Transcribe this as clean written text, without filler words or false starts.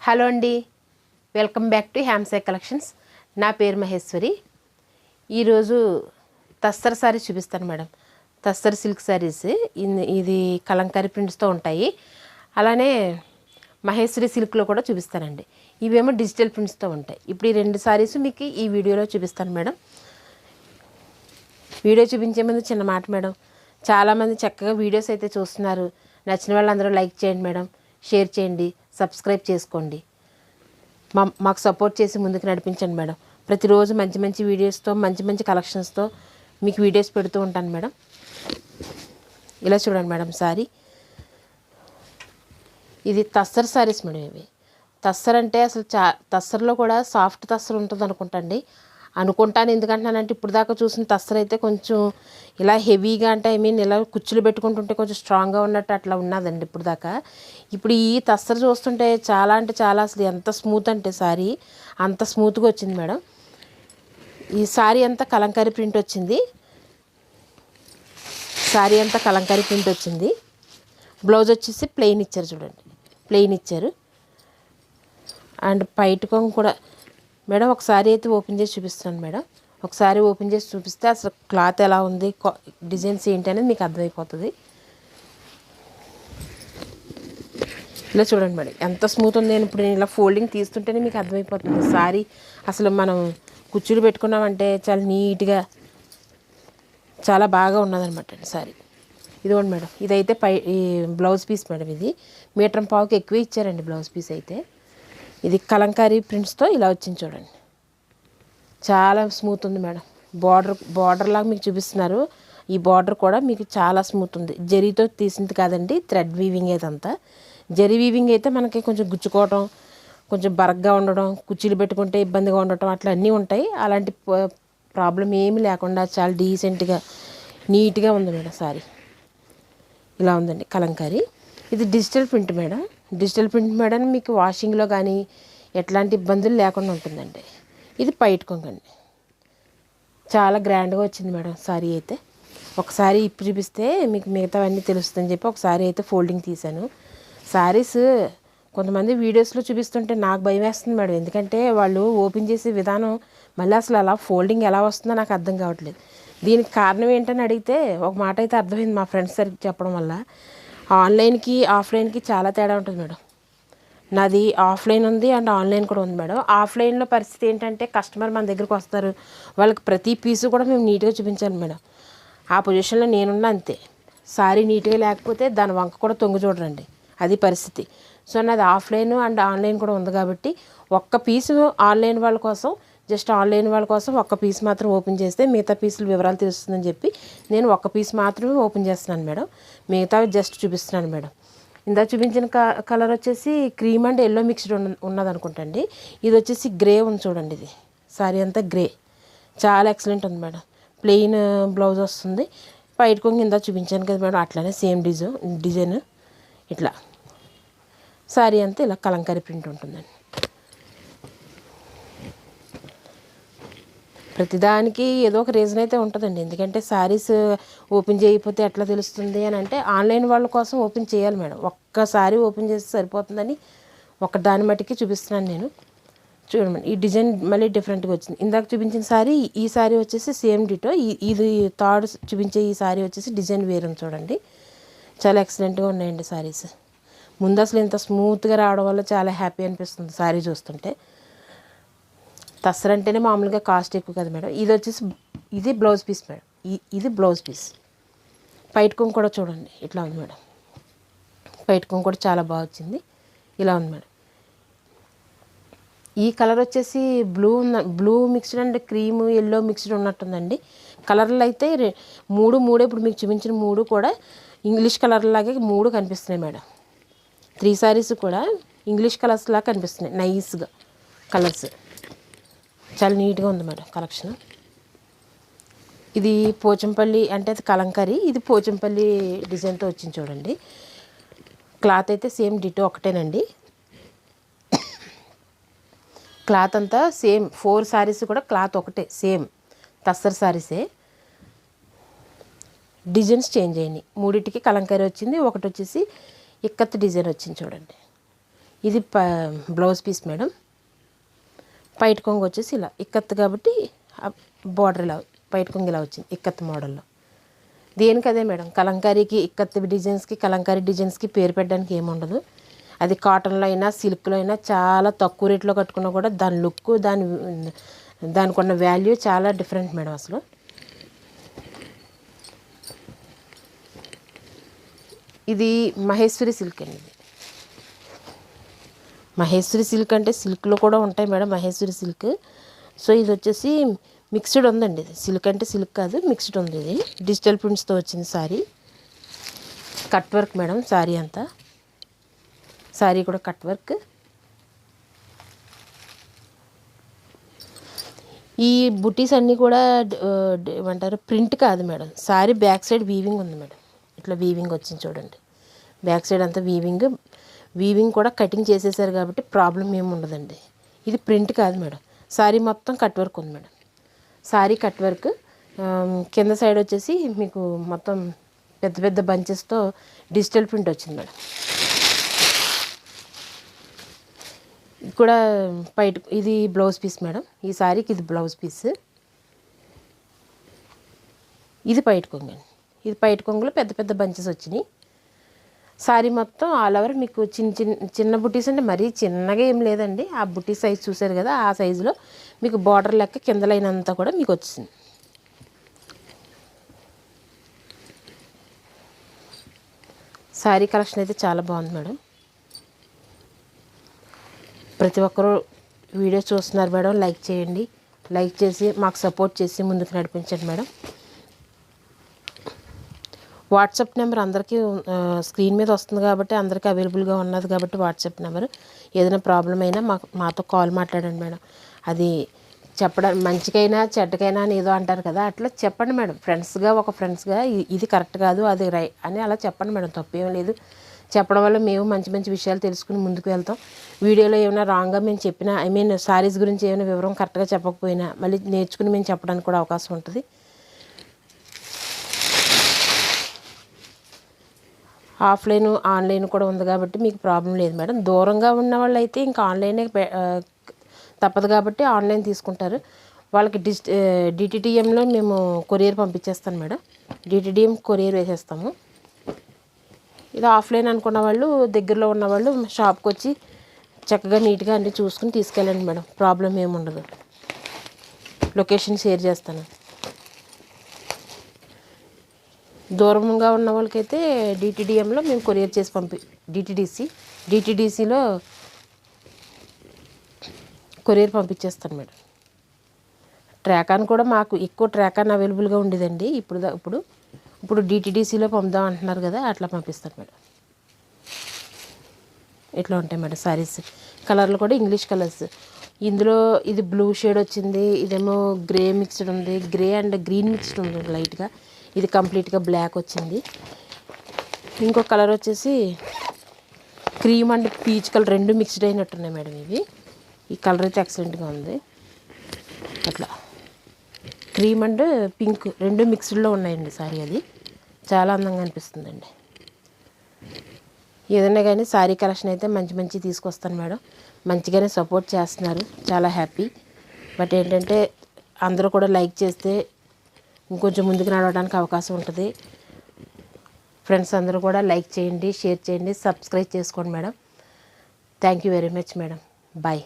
Hello అండి, welcome back to హ్యామ్సే collections. నా పేరు మహేశ్వరి. ఈరోజు తస్తర్ శారీస్ చూపిస్తాను మేడం. తస్తర్ సిల్క్ శారీస్ ఇది కలంకారీ ప్రింట్స్తో ఉంటాయి. అలానే మహేశ్వరి సిల్క్లో కూడా చూపిస్తానండి. ఇవేమో డిజిటల్ ప్రింట్స్తో ఉంటాయి. ఇప్పుడు ఈ రెండు శారీస్ మీకు ఈ వీడియోలో చూపిస్తాను మేడం. వీడియో చూపించే ముందు చిన్న మాట మేడం, చాలామంది చక్కగా వీడియోస్ అయితే చూస్తున్నారు. నచ్చిన వాళ్ళందరూ లైక్ చేయండి మేడం, షేర్ చేయండి, సబ్స్క్రైబ్ చేసుకోండి. మాకు సపోర్ట్ చేసి ముందుకు నడిపించండి మేడం. ప్రతిరోజు మంచి మంచి వీడియోస్తో మంచి మంచి కలెక్షన్స్తో మీకు వీడియోస్ పెడుతూ ఉంటాను మేడం. ఇలా చూడండి మేడం, సారీ ఇది తస్సర్ సారీస్ మేడం. ఇవి తస్సర్ అంటే అసలు తస్సర్లో కూడా సాఫ్ట్ తస్సర్ ఉంటుంది అనుకుంటాను. ఎందుకంటున్నానంటే ఇప్పుడు దాకా చూసిన తస్సర్ అయితే కొంచెం ఇలా హెవీగా, అంటే ఇలా కుచ్చులు పెట్టుకుంటుంటే కొంచెం స్ట్రాంగ్గా ఉన్నట్టు అట్లా ఉన్నదండి ఇప్పుడు దాకా. ఇప్పుడు ఈ తస్సర్ చూస్తుంటే చాలా అంటే చాలా, అసలు ఎంత స్మూత్ అంటే సారీ అంత స్మూత్గా వచ్చింది మేడం. ఈ సారీ అంతా కలంకారీ ప్రింట్ వచ్చింది. సారీ అంతా కలంకారీ ప్రింట్ వచ్చింది. బ్లౌజ్ వచ్చేసి ప్లెయిన్ ఇచ్చారు చూడండి, ప్లెయిన్ ఇచ్చారు. అండ్ పైట కొంగు కూడా మేడం ఒకసారి అయితే ఓపెన్ చేసి చూపిస్తాను మేడం. ఒకసారి ఓపెన్ చేసి చూపిస్తే అసలు క్లాత్ ఎలా ఉంది, డిజైన్స్ ఏంటి అనేది మీకు అర్థమైపోతుంది. ఇలా చూడండి మేడం, ఎంత స్మూత్ ఉంది. నేను ఇప్పుడు ఇలా ఫోల్డింగ్ తీస్తుంటేనే మీకు అర్థమైపోతుంది. సారీ అసలు మనం కుచ్చులు పెట్టుకున్నామంటే చాలా నీట్గా చాలా బాగా ఉన్నదనమాట అండి సారీ. ఇదిగోండి మేడం, ఇదైతే ఈ బ్లౌజ్ పీస్ మేడం. ఇది 1.5 మీటర్ ఎక్కువ ఇచ్చారండి బ్లౌజ్ పీస్ అయితే. ఇది కలంకారీ ప్రింట్స్తో ఇలా వచ్చింది చూడండి, చాలా స్మూత్ ఉంది మేడం. బార్డర్ లాగా మీకు చూపిస్తున్నారు. ఈ బార్డర్ కూడా మీకు చాలా స్మూత్ ఉంది. జరీతో తీసింది కాదండి, థ్రెడ్ వీవింగ్ ఏదంతా. జరీ వీవింగ్ అయితే మనకి కొంచెం గుచ్చుకోవడం, కొంచెం బరగ్గా ఉండడం, కుర్చీలు పెట్టుకుంటే ఇబ్బందిగా ఉండటం అట్లా అన్నీ ఉంటాయి. అలాంటి ప్రాబ్లం ఏమీ లేకుండా చాలా డీసెంట్గా నీట్గా ఉంది మేడం సారీ. ఇలా ఉందండి కలంకారీ. ఇది digital print madam. Digital print madam మీకు వాషింగ్లో కానీ ఎట్లాంటి ఇబ్బందులు లేకుండా ఉంటుందండి. ఇది పైట కొంగండి, చాలా గ్రాండ్గా వచ్చింది మేడం సారీ అయితే. ఒకసారి ఇప్పుడు చూపిస్తే మీకు మిగతావన్నీ తెలుస్తుందని చెప్పి ఒకసారి అయితే ఫోల్డింగ్ తీశాను. సారీస్ కొంతమంది వీడియోస్లో చూపిస్తుంటే నాకు భయం వేస్తుంది మేడం. ఎందుకంటే వాళ్ళు ఓపెన్ చేసే విధానం మళ్ళీ అసలు అలా ఫోల్డింగ్ ఎలా వస్తుందో నాకు అర్థం కావట్లేదు. దీనికి కారణం ఏంటని అడిగితే ఒక మాట అయితే అర్థమైంది మా ఫ్రెండ్స్ సరికి చెప్పడం వల్ల. ఆన్లైన్కి ఆఫ్లైన్కి చాలా తేడా ఉంటుంది మేడం. నాది ఆఫ్లైన్ ఉంది అండ్ ఆన్లైన్ కూడా ఉంది మేడం. ఆఫ్లైన్లో పరిస్థితి ఏంటంటే కస్టమర్ మన దగ్గరికి వస్తారు, వాళ్ళకి ప్రతి పీసు కూడా మేము నీట్గా చూపించాలి మేడం. ఆ పొజిషన్లో నేనున్నా అంతే. సారీ నీట్గా లేకపోతే దాని వంక కూడా తొంగి చూడరండి, అది పరిస్థితి. సో నాది ఆఫ్లైన్ అండ్ ఆన్లైన్ కూడా ఉంది కాబట్టి ఒక్క పీసు ఆన్లైన్ వాళ్ళ కోసం, జస్ట్ ఆన్లైన్ వాళ్ళ కోసం ఒక్క పీస్ మాత్రం ఓపెన్ చేస్తే మిగతా పీసుల వివరాలు తెలుస్తుందని చెప్పి నేను ఒక్క పీస్ మాత్రమే ఓపెన్ చేస్తున్నాను మేడం. మిగతావి జస్ట్ చూపిస్తున్నాను మేడం. ఇందా చూపించిన కలర్ వచ్చేసి క్రీమ్ అండ్ ఎల్లో మిక్స్డ్ ఉన్నది అనుకుంటండి. ఇది వచ్చేసి గ్రే ఉంది చూడండి. ఇది సారీ అంతా గ్రే, చాలా ఎక్సలెంట్ ఉంది మేడం. ప్లెయిన్ బ్లౌజ్ వస్తుంది. పైట కొంగు ఇందా చూపించాను కదా మేడం, అట్లానే సేమ్ డిజైన్ ఇట్లా సారీ అంతా ఇలా కలంకారీ ప్రింట్ ఉంటుందండి. ప్రతిదానికి ఏదో ఒక రీజన్ అయితే ఉంటుందండి. ఎందుకంటే శారీస్ ఓపెన్ చేయకపోతే ఎట్లా తెలుస్తుంది అని అంటే ఆన్లైన్ వాళ్ళ కోసం ఓపెన్ చేయాలి మేడం. ఒక్కసారి ఓపెన్ చేస్తే సరిపోతుందని ఒక దాని మట్టికి చూపిస్తున్నాను నేను. చూడండి, ఈ డిజైన్ మళ్ళీ డిఫరెంట్గా వచ్చింది. ఇందాక చూపించిన సారీ, ఈ సారీ వచ్చేసి సేమ్ డిటో. ఇది థర్డ్ చూపించే ఈ సారీ వచ్చేసి డిజైన్ వేరు చూడండి. చాలా ఎక్సలెంట్గా ఉన్నాయండి సారీస్. ముందు అసలు ఇంత స్మూత్గా రావడం వల్ల చాలా హ్యాపీ అనిపిస్తుంది సారీ చూస్తుంటే. తస్సర్ అంటేనే మామూలుగా కాస్ట్ ఎక్కువ కదా మేడం. ఇది వచ్చేసి ఇది బ్లౌజ్ పీస్ మేడం. ఇది బ్లౌజ్ పీస్. పైట కొంగు కూడా చూడండి ఇట్లా ఉంది మేడం. పైట కొంగు కూడా చాలా బాగా వచ్చింది. ఇలా ఉంది మేడం. ఈ కలర్ వచ్చేసి blue mixed and cream yellow mixed ఉన్నట్టుందండి. కలర్లు అయితే మూడు ఇప్పుడు మీకు చూపించిన మూడు కూడా ఇంగ్లీష్ కలర్ లాగే మూడు కనిపిస్తున్నాయి మేడం. 3 సారీస్ కూడా ఇంగ్లీష్ కలర్స్ లాగా కనిపిస్తున్నాయి, నైస్గా కలర్స్. చాలా నీట్గా ఉంది మేడం కలెక్షన్. ఇది పోచంపల్లి అంటే అది కలంకారీ, ఇది పోచంపల్లి డిజైన్తో వచ్చింది చూడండి. క్లాత్ అయితే సేమ్ డిటో ఒకటేనండి. క్లాత్ అంతా సేమ్ 4 సారీస్ కూడా క్లాత్ ఒకటే సేమ్ తస్సర్ సారీసే. డిజైన్స్ చేంజ్ అయినాయి. మూడింటికి కలంకారీ వచ్చింది, ఒకటి వచ్చేసి ఇక్కత్ డిజైన్ వచ్చింది చూడండి. ఇది బ్లౌజ్ పీస్ మేడం. పైట కొంగు వచ్చేసి ఇలా ఇక్కత్తు కాబట్టి బార్డర్ ఇలా పైట కొంగు ఇలా వచ్చింది ఇక్కత్తు మోడల్లో. దేనికి అదే మేడం, కలంకారీకి ఇక్కత్తు డిజైన్స్కి కలంకారీ డిజైన్స్కి పేరు పెట్టడానికి ఏముండదు. అది కాటన్లో అయినా సిల్క్లో అయినా చాలా తక్కువ రేట్లో కట్టుకున్నా కూడా దాని లుక్ దానికి ఉన్న వాల్యూ చాలా డిఫరెంట్ మేడం అసలు. ఇది మహేశ్వరి సిల్క్ అండి. ఇది మహేశ్వరి సిల్క్ అంటే సిల్క్లో కూడా ఉంటాయి మేడం మహేశ్వరి సిల్క్. సో ఇది వచ్చేసి మిక్స్డ్ ఉందండి. ఇది సిల్క్ అంటే సిల్క్ కాదు, మిక్స్డ్ ఉంది. ఇది డిజిటల్ ప్రింట్స్తో వచ్చింది sorry. Cut work madam sorry అంతా. సారీ కూడా కట్ వర్క్. ఈ బుటీస్ అన్నీ కూడా ఏమంటారు ప్రింట్ కాదు madam. Sorry back side weaving ఉంది మేడం. ఇట్లా వీవింగ్ వచ్చింది చూడండి. బ్యాక్ సైడ్ అంతా వీవింగ్ కూడా కటింగ్ చేసేసారు కాబట్టి ప్రాబ్లం ఏమి ఉండదండి. ఇది ప్రింట్ కాదు మేడం. సారీ మొత్తం కట్ వర్క్ ఉంది మేడం. Sorry cut work. కింద సైడ్ వచ్చేసి మీకు మొత్తం పెద్ద పెద్ద బంచెస్తో డిజిటల్ ప్రింట్ వచ్చింది మేడం. కూడా ఇది బ్లౌజ్ పీస్ మేడం. ఈ సారీకి ఇది బ్లౌజ్ పీస్. ఇది పైట కొంగు అండి. ఇది పైట కొంగులో పెద్ద పెద్ద బంచెస్ వచ్చినాయి. సారీ మొత్తం ఆల్ ఓవర్ మీకు చిన్న బుటీస్ అంటే మరీ చిన్నగా ఏం లేదండి. ఆ బుటీ సైజ్ చూసారు కదా, ఆ సైజులో మీకు బార్డర్ లెక్క కింద లైన్ అంతా కూడా మీకు వచ్చింది. సారీ కలెక్షన్ అయితే చాలా బాగుంది మేడం. ప్రతి ఒక్కరూ వీడియో చూస్తున్నారు మేడం. లైక్ చేయండి. లైక్ చేసి మాకు సపోర్ట్ చేసి ముందుకు నడిపించండి మేడం. వాట్సాప్ నెంబర్ అందరికీ స్క్రీన్ మీద వస్తుంది కాబట్టి అందరికీ అవైలబుల్గా ఉన్నది కాబట్టి వాట్సాప్ నెంబర్. ఏదైనా ప్రాబ్లం అయినా మాతో కాల్ మాట్లాడండి మేడం. అది చెప్పడం మంచికైనా చెడ్డకైనా అని ఏదో అంటారు కదా, అట్లా చెప్పండి మేడం. ఫ్రెండ్స్గా ఇది కరెక్ట్ కాదు అది రైట్ అని అలా చెప్పండి మేడం. తప్పేం లేదు. చెప్పడం వల్ల మేము మంచి మంచి విషయాలు తెలుసుకుని ముందుకు వెళ్తాం. వీడియోలో ఏమైనా రాంగ్గా మేము చెప్పినా సారీస్ గురించి ఏమైనా వివరం కరెక్ట్గా చెప్పకపోయినా మళ్ళీ నేర్చుకుని మేము చెప్పడానికి కూడా అవకాశం ఉంటుంది. ఆఫ్లైన్ ఆన్లైన్ కూడా ఉంది కాబట్టి మీకు ప్రాబ్లం లేదు మేడం. దూరంగా ఉన్న వాళ్ళు అయితే ఇంకా ఆన్లైనే తప్పదు కాబట్టి ఆన్లైన్ తీసుకుంటారు. వాళ్ళకి డిటిడిఎంలో మేము కొరియర్ పంపించేస్తాను మేడం. డిటిడిఎం కొరియర్ వేసేస్తాము. ఇది ఆఫ్లైన్ అనుకున్న వాళ్ళు దగ్గరలో ఉన్న వాళ్ళు షాప్కి వచ్చి చక్కగా నీట్గా అన్నీ చూసుకుని తీసుకెళ్ళండి మేడం. ప్రాబ్లం ఏముండదు. లొకేషన్ షేర్ చేస్తాను. దూరంగా ఉన్న వాళ్ళకైతే డిటిడిఎంలో మేము కొరియర్ చేసి డిటిడిసిలో కొరియర్ పంపించేస్తాను మేడం. ట్రాకాన్ కూడా మాకు ఎక్కువ ట్రాకాన్ అవైలబుల్గా ఉండేదండి. ఇప్పుడు డిటిడిసిలో పంపుదాం అంటున్నారు కదా, అట్లా పంపిస్తాను మేడం. ఇట్లా ఉంటాయి మేడం సారీస్. కలర్లు కూడా ఇంగ్లీష్ కలర్స్. ఇందులో ఇది బ్లూ షేడ్ వచ్చింది, ఇదేమో గ్రే మిక్స్డ్ ఉంది, గ్రే అండ్ గ్రీన్ మిక్స్డ్ ఉంది లైట్గా. ఇది కంప్లీట్గా బ్లాక్ వచ్చింది. ఇంకో కలర్ వచ్చేసి క్రీమ్ అండ్ పీచ్ కలర్ రెండు మిక్స్డ్ అయినట్టున్నాయి మేడం ఇవి. ఈ కలర్ అయితే ఎక్సలెంట్గా ఉంది. అట్లా క్రీమ్ అండ్ పింక్ రెండు మిక్స్డ్లో ఉన్నాయండి సారీ. అది చాలా అందంగా అనిపిస్తుందండి. ఏదైనా కానీ సారీ కలెక్షన్ అయితే మంచి తీసుకొస్తాను మేడం. మంచిగానే సపోర్ట్ చేస్తున్నారు, చాలా హ్యాపీ. బట్ ఏంటంటే అందరూ కూడా లైక్ చేస్తే ఇంకొంచెం ముందుకు నడవడానికి అవకాశం ఉంటుంది. ఫ్రెండ్స్ అందరూ కూడా లైక్ చేయండి, షేర్ చేయండి, సబ్స్క్రైబ్ చేసుకోండి madam. Thank you very much madam. Bye.